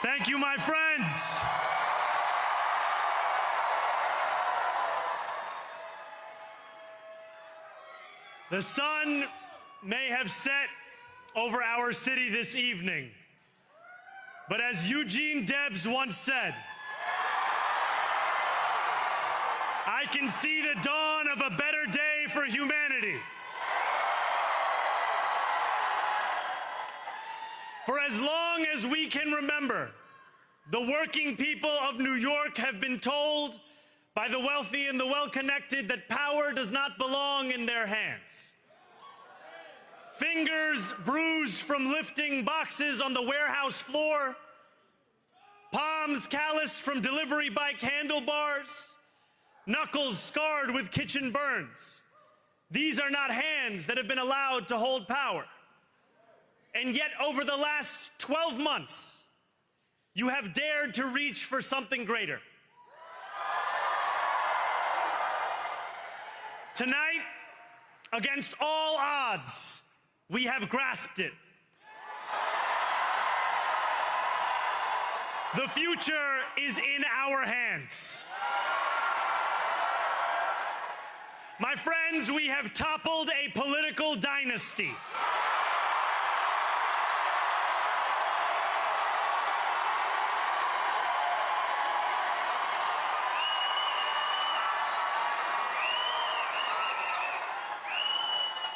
Thank you, my friends. The sun may have set over our city this evening, but as Eugene Debs once said, I can see the dawn of a better day for humanity. For as long as we can remember, the working people of New York have been told by the wealthy and the well-connected that power does not belong in their hands. Fingers bruised from lifting boxes on the warehouse floor, palms calloused from delivery bike handlebars, knuckles scarred with kitchen burns. These are not hands that have been allowed to hold power. And yet, over the last 12 months, you have dared to reach for something greater. Tonight, against all odds, we have grasped it. The future is in our hands. My friends, we have toppled a political dynasty.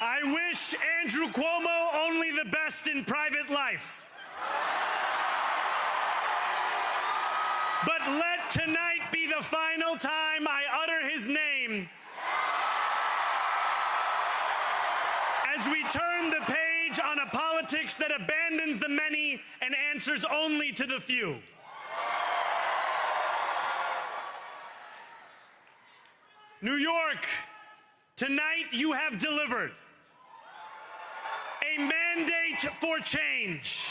I wish Andrew Cuomo only the best in private life. But let tonight be the final time I utter his name as we turn the page on a politics that abandons the many and answers only to the few. New York, tonight you have delivered a mandate for change,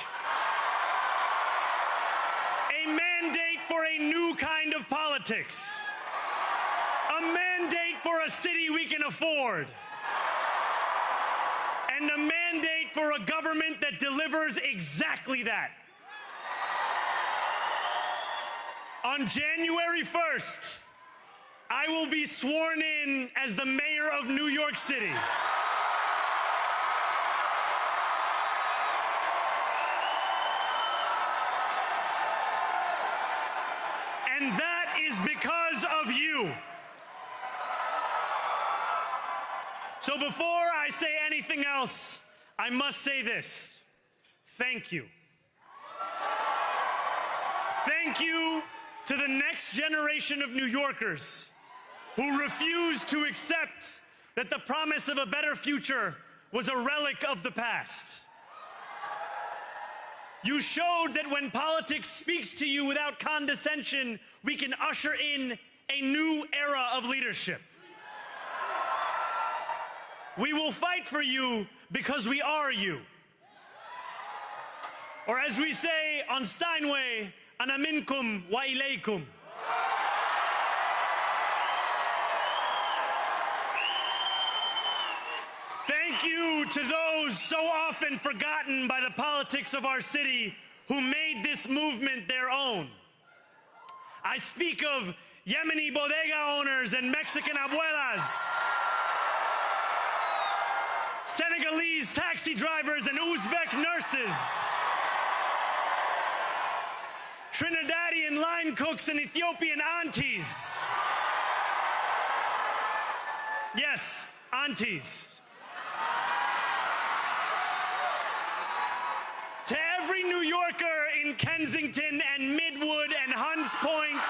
a mandate for a new kind of politics, a mandate for a city we can afford, and a mandate for a government that delivers exactly that. On January 1st, I will be sworn in as the mayor of New York City. And that is because of you. So before I say anything else, I must say this. Thank you. Thank you to the next generation of New Yorkers who refuse to accept that the promise of a better future was a relic of the past. You showed that when politics speaks to you without condescension, we can usher in a new era of leadership. We will fight for you because we are you. Or as we say on Steinway, ana minkum wa ilaykum. Thank you to those so often forgotten by the politics of our city who made this movement their own. I speak of Yemeni bodega owners and Mexican abuelas, Senegalese taxi drivers and Uzbek nurses, Trinidadian line cooks and Ethiopian aunties. Yes, aunties. To every New Yorker in Kensington and Midwood and Hunts Point,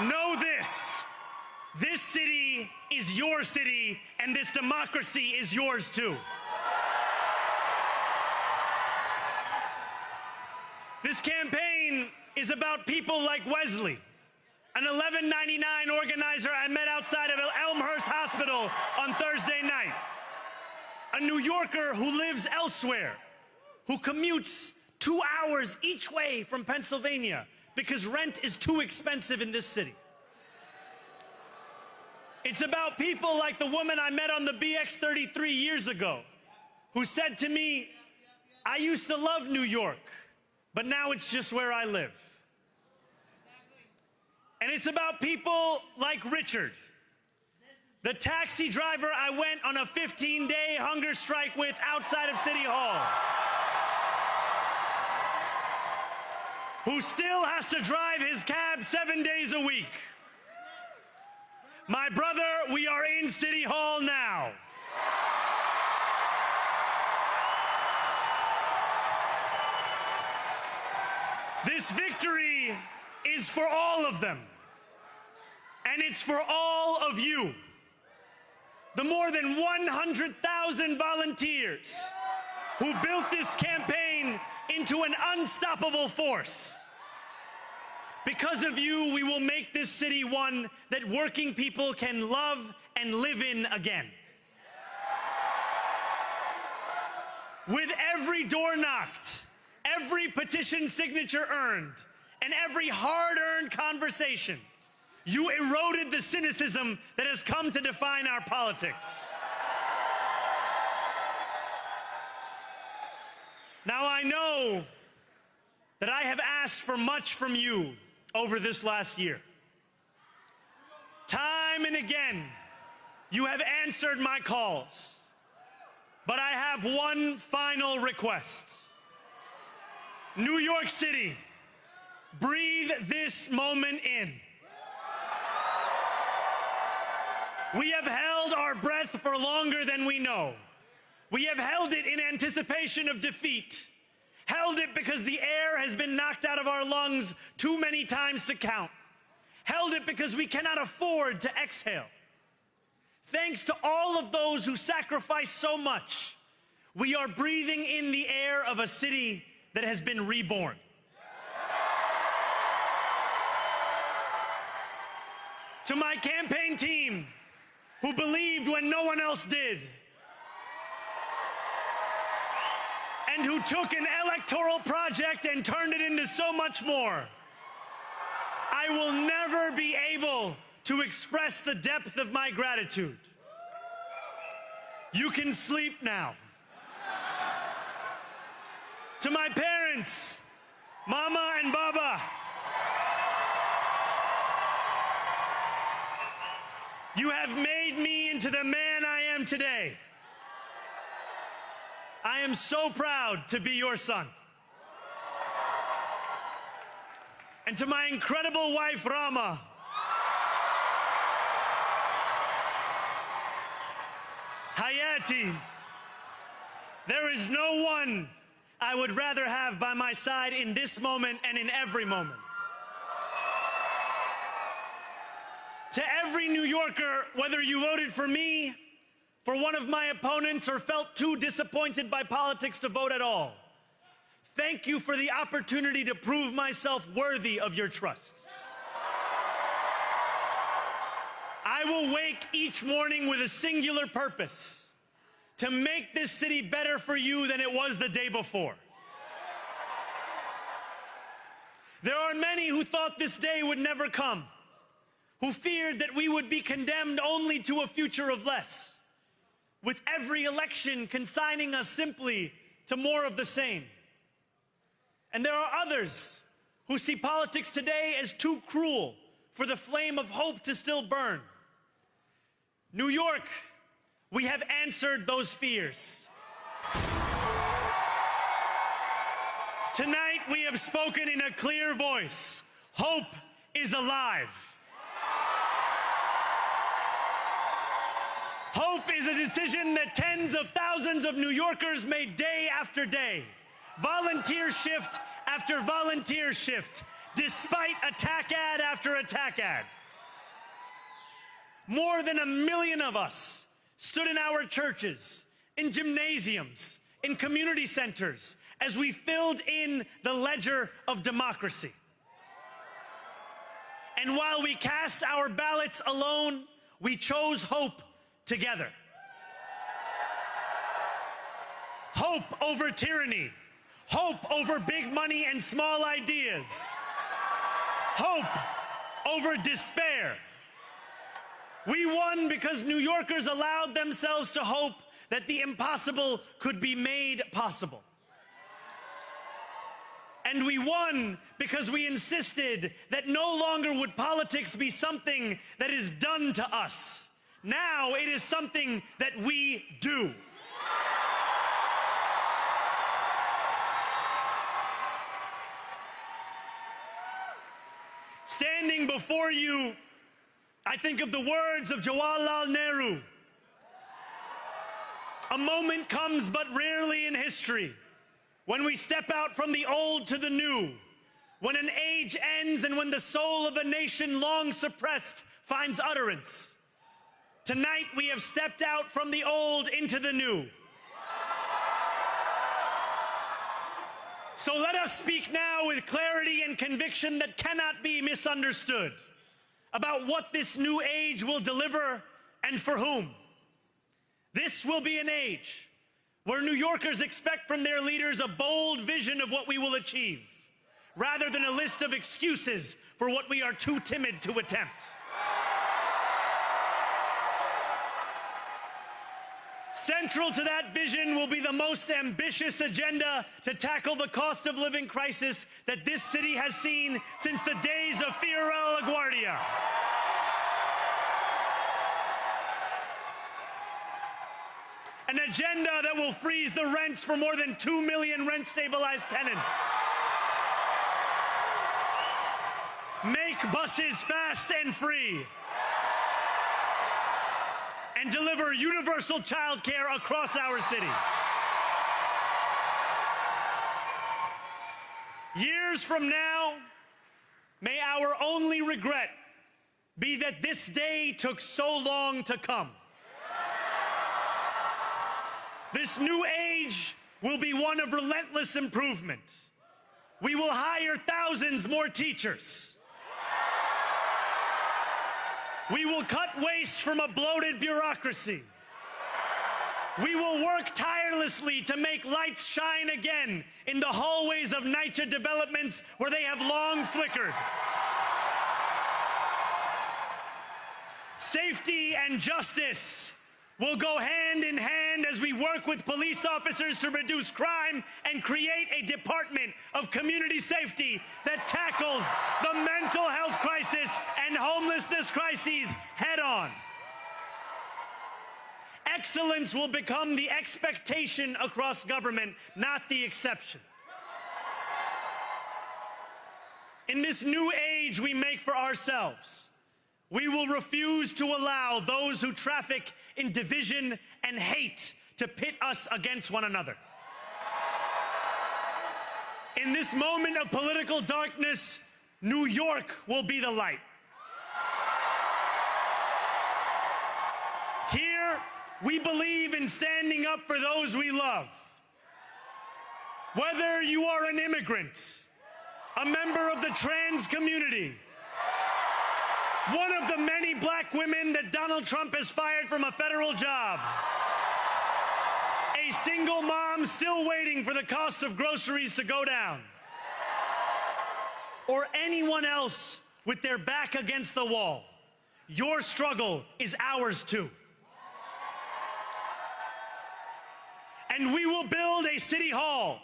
know this. This city is your city, and this democracy is yours too. This campaign is about people like Wesley, an $11.99 organizer I met outside of Elmhurst Hospital on Thursday night. A New Yorker who lives elsewhere, who commutes 2 hours each way from Pennsylvania because rent is too expensive in this city. It's about people like the woman I met on the BX 33 years ago, who said to me, I used to love New York, but now it's just where I live. And it's about people like Richard, the taxi driver I went on a 15-day hunger strike with outside of City Hall, who still has to drive his cab 7 days a week. My brother, we are in City Hall now. This victory is for all of them, and it's for all of you. The more than 100,000 volunteers who built this campaign into an unstoppable force. Because of you, we will make this city one that working people can love and live in again. With every door knocked, every petition signature earned, and every hard-earned conversation, you eroded the cynicism that has come to define our politics. Now, I know that I have asked for much from you over this last year. Time and again, you have answered my calls. But I have one final request. New York City, breathe this moment in. We have held our breath for longer than we know. We have held it in anticipation of defeat. Held it because the air has been knocked out of our lungs too many times to count. Held it because we cannot afford to exhale. Thanks to all of those who sacrificed so much, we are breathing in the air of a city that has been reborn. To my campaign team, who believed when no one else did, and who took an electoral project and turned it into so much more, I will never be able to express the depth of my gratitude. You can sleep now. To my parents, Mama and Baba, you have made me into the man I am today. I am so proud to be your son. And to my incredible wife, Rama, Hayati, there is no one I would rather have by my side in this moment and in every moment. To every New Yorker, whether you voted for me, for one of my opponents, or felt too disappointed by politics to vote at all, thank you for the opportunity to prove myself worthy of your trust. I will wake each morning with a singular purpose: to make this city better for you than it was the day before. There are many who thought this day would never come, who feared that we would be condemned only to a future of less, with every election consigning us simply to more of the same. And there are others who see politics today as too cruel for the flame of hope to still burn. New York, we have answered those fears. Tonight we have spoken in a clear voice. Hope is alive. Hope is a decision that tens of thousands of New Yorkers made day after day, volunteer shift after volunteer shift, despite attack ad after attack ad. More than 1 million of us stood in our churches, in gymnasiums, in community centers, as we filled in the ledger of democracy. And while we cast our ballots alone, we chose hope together. Hope over tyranny. Hope over big money and small ideas. Hope over despair. We won because New Yorkers allowed themselves to hope that the impossible could be made possible. And we won because we insisted that no longer would politics be something that is done to us. Now it is something that we do. Standing before you, I think of the words of Jawaharlal Nehru. A moment comes but rarely in history when we step out from the old to the new, when an age ends and when the soul of a nation long suppressed finds utterance. Tonight we have stepped out from the old into the new. So let us speak now with clarity and conviction that cannot be misunderstood about what this new age will deliver and for whom. This will be an age where New Yorkers expect from their leaders a bold vision of what we will achieve, rather than a list of excuses for what we are too timid to attempt. Central to that vision will be the most ambitious agenda to tackle the cost of living crisis that this city has seen since the days of Fiorella LaGuardia. An agenda that will freeze the rents for more than 2 million rent-stabilized tenants. Make buses fast and free. And deliver universal child care across our city. Years from now, may our only regret be that this day took so long to come. This new age will be one of relentless improvement. We will hire thousands more teachers. We will cut waste from a bloated bureaucracy. We will work tirelessly to make lights shine again in the hallways of NYCHA developments where they have long flickered. Safety and justice will go hand in hand as we work with police officers to reduce crime and create a department of community safety that tackles the mental health crisis and homelessness crises head on. Excellence will become the expectation across government, not the exception. In this new age we make for ourselves, we will refuse to allow those who traffic in division and hate to pit us against one another. In this moment of political darkness, New York will be the light. Here, we believe in standing up for those we love. Whether you are an immigrant, a member of the trans community, one of the many black women that Donald Trump has fired from a federal job, a single mom still waiting for the cost of groceries to go down, or anyone else with their back against the wall, your struggle is ours too. And we will build a city hall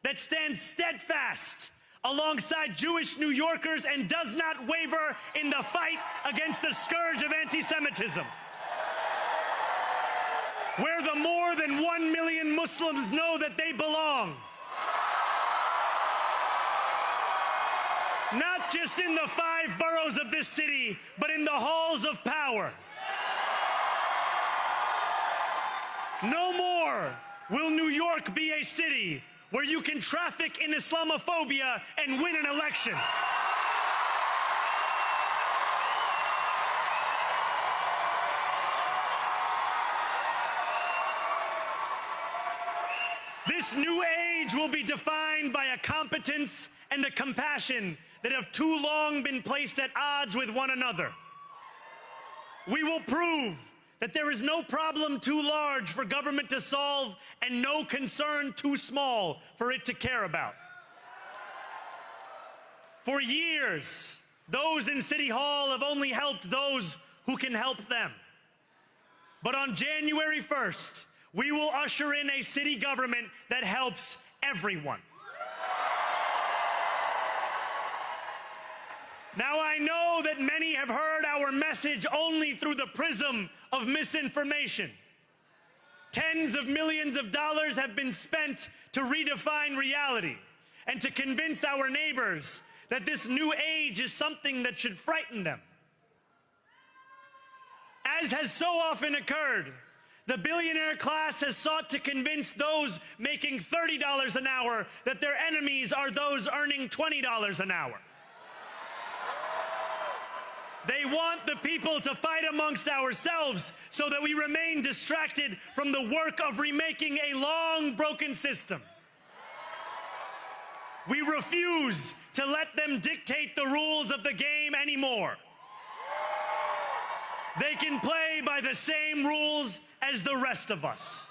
that stands steadfast alongside Jewish New Yorkers and does not waver in the fight against the scourge of anti-Semitism. Where the more than 1 million Muslims know that they belong. Not just in the 5 boroughs of this city, but in the halls of power. No more will New York be a city where you can traffic in Islamophobia and win an election. This new age will be defined by a competence and a compassion that have too long been placed at odds with one another. We will prove that there is no problem too large for government to solve and no concern too small for it to care about. For years, those in City Hall have only helped those who can help them. But on January 1st, we will usher in a city government that helps everyone. Now, I know that many have heard our message only through the prism of misinformation. Tens of millions of dollars have been spent to redefine reality and to convince our neighbors that this new age is something that should frighten them. As has so often occurred, the billionaire class has sought to convince those making $30 an hour that their enemies are those earning $20 an hour. They want the people to fight amongst ourselves so that we remain distracted from the work of remaking a long broken system. We refuse to let them dictate the rules of the game anymore. They can play by the same rules as the rest of us.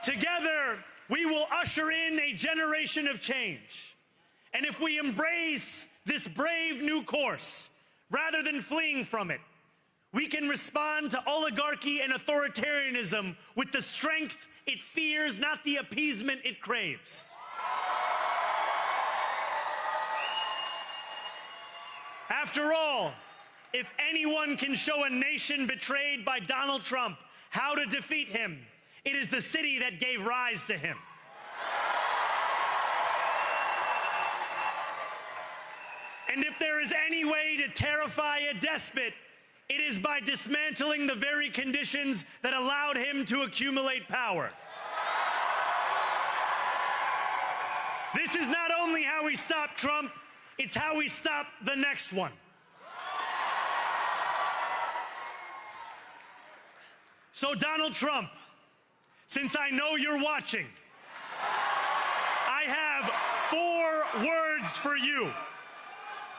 Together, we will usher in a generation of change. And if we embrace this brave new course, rather than fleeing from it, we can respond to oligarchy and authoritarianism with the strength it fears, not the appeasement it craves. After all, if anyone can show a nation betrayed by Donald Trump how to defeat him, it is the city that gave rise to him. And if there is any way to terrify a despot, it is by dismantling the very conditions that allowed him to accumulate power. This is not only how we stop Trump, it's how we stop the next one. So, Donald Trump, since I know you're watching, I have 4 words for you.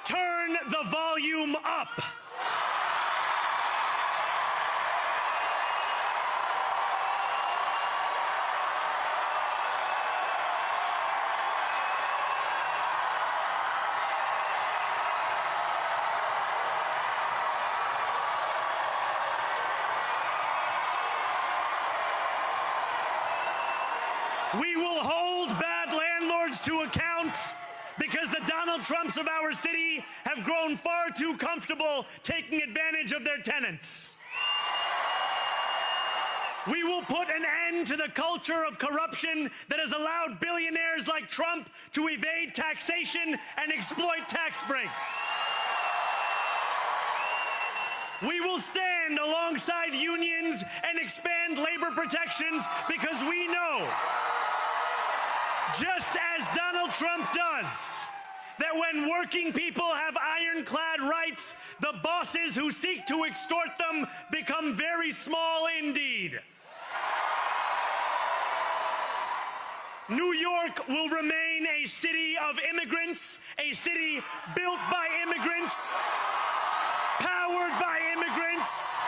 Turn the volume up. We will hold bad landlords to account because the Donald Trumps of our city have grown far too comfortable taking advantage of their tenants. We will put an end to the culture of corruption that has allowed billionaires like Trump to evade taxation and exploit tax breaks. We will stand alongside unions and expand labor protections because we know, just as Donald Trump does, that when working people have ironclad rights, the bosses who seek to extort them become very small indeed. New York will remain a city of immigrants, a city built by immigrants, powered by immigrants,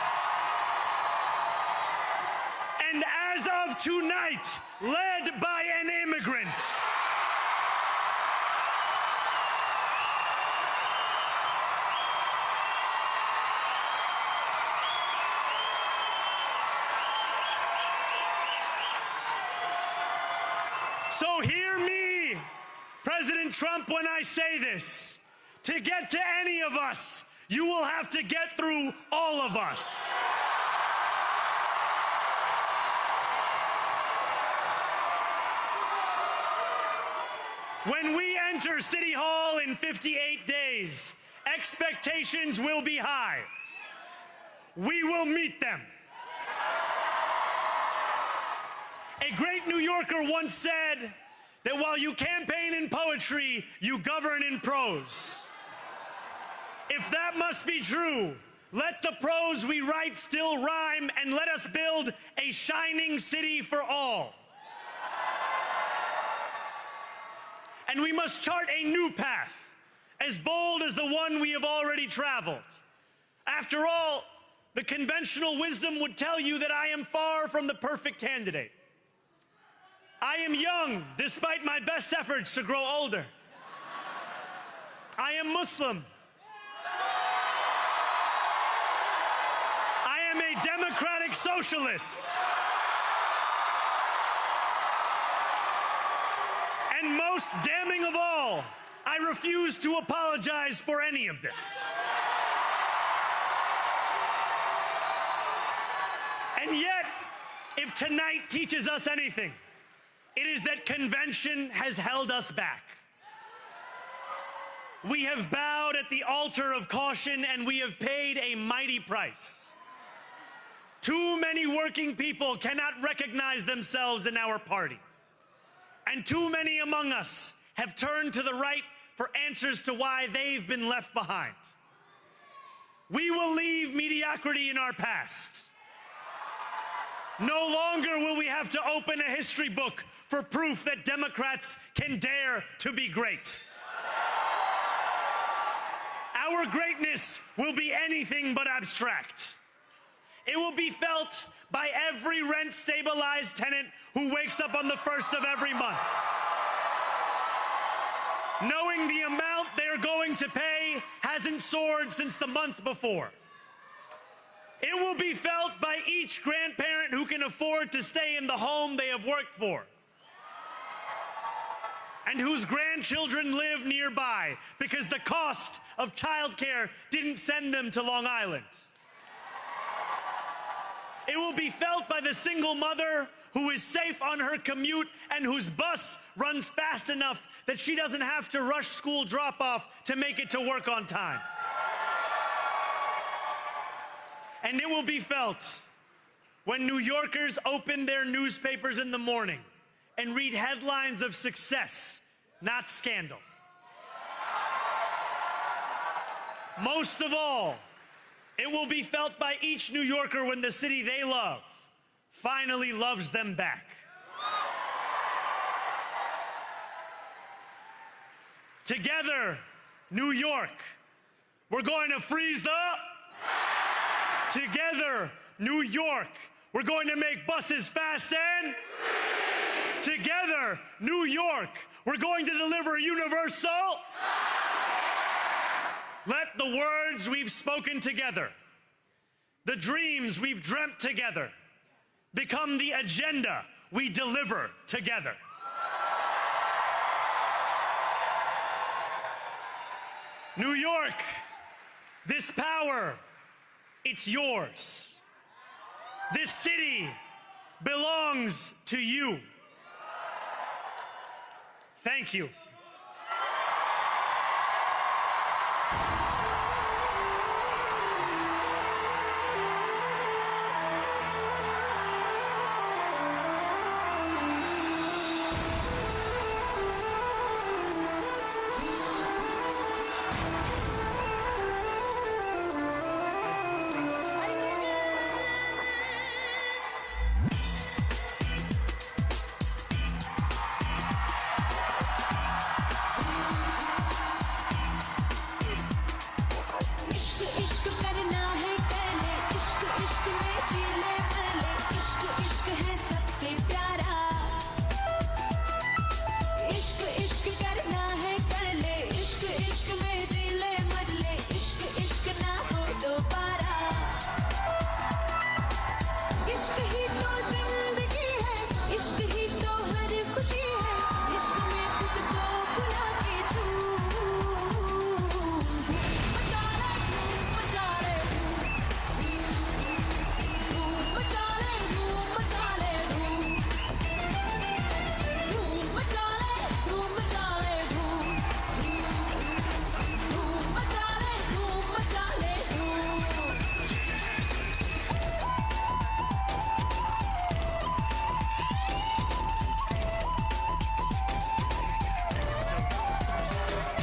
and as of tonight, led by an immigrant. So hear me, President Trump, when I say this. To get to any of us, you will have to get through all of us. When we enter City Hall in 58 days, expectations will be high. We will meet them. A great New Yorker once said that while you campaign in poetry, you govern in prose. If that must be true, let the prose we write still rhyme, and let us build a shining city for all. And we must chart a new path, as bold as the one we have already traveled. After all, the conventional wisdom would tell you that I am far from the perfect candidate. I am young, despite my best efforts to grow older. I am Muslim. I am a democratic socialist. And most damning of all, I refuse to apologize for any of this. And yet, if tonight teaches us anything, it is that convention has held us back. We have bowed at the altar of caution, and we have paid a mighty price. Too many working people cannot recognize themselves in our party. And too many among us have turned to the right for answers to why they've been left behind. We will leave mediocrity in our past. No longer will we have to open a history book for proof that Democrats can dare to be great. Our greatness will be anything but abstract. It will be felt by every rent-stabilized tenant who wakes up on the first of every month, knowing the amount they're going to pay hasn't soared since the month before. It will be felt by each grandparent who can afford to stay in the home they have worked for, and whose grandchildren live nearby because the cost of childcare didn't send them to Long Island. It will be felt by the single mother who is safe on her commute and whose bus runs fast enough that she doesn't have to rush school drop-off to make it to work on time. And it will be felt when New Yorkers open their newspapers in the morning and read headlines of success, not scandal. Most of all, it will be felt by each New Yorker when the city they love finally loves them back. Together, New York, we're going to freeze the... Together, New York, we're going to make buses fast and... Together, New York, we're going to deliver universal... Let the words we've spoken together, the dreams we've dreamt together, become the agenda we deliver together. New York, this power, it's yours. This city belongs to you. Thank you.